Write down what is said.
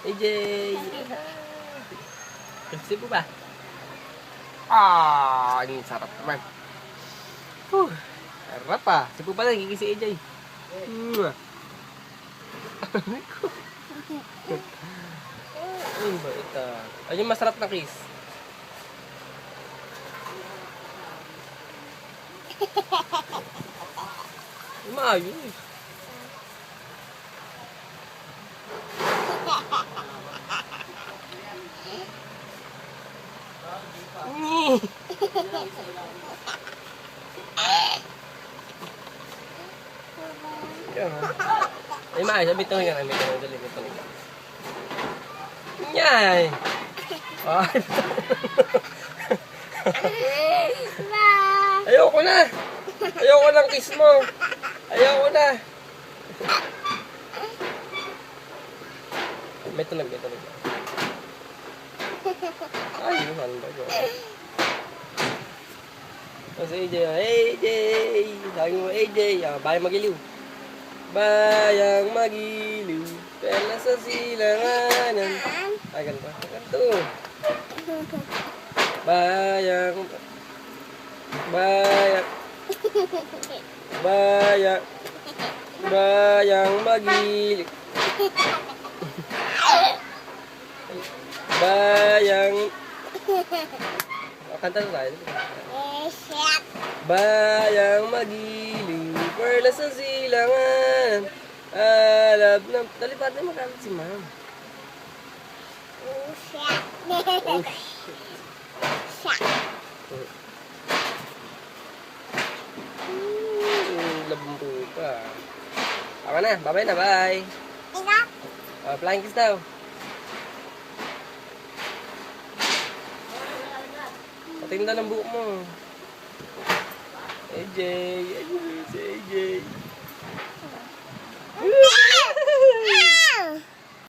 AJ! Kasi po ba? Ah, ang sarap naman. Sarap ah. Sipo pa lang, kikisi AJ. Ayun ba ito? Ayun yung masarap na kiss. Maayos. Yan ah. Ay maayos, bitaw nga namin. Dali, bitaw nga. Yan! Ay, ayoko na! Ayoko ng kiss mo! Ayoko na! May tunog, may tunog. Ay, yung handbag. Kasi AJ, AJ! Sabi mo, AJ! Bayang magiliw. Bayang magiliw. Pela sa silanganan. Ay, ganito. Ganito. Bayang. Bayang. Bayang. Bayang magiliw. Bayang. Kanta na tayo. Bayang magiliw. Perla sa silangan. Alab na. Talipad na makalit si ma'am. Labumpo pa. Ako na. Bye-bye na. Bye. Flying kiss daw. Patinda ng buhok mo. AJ.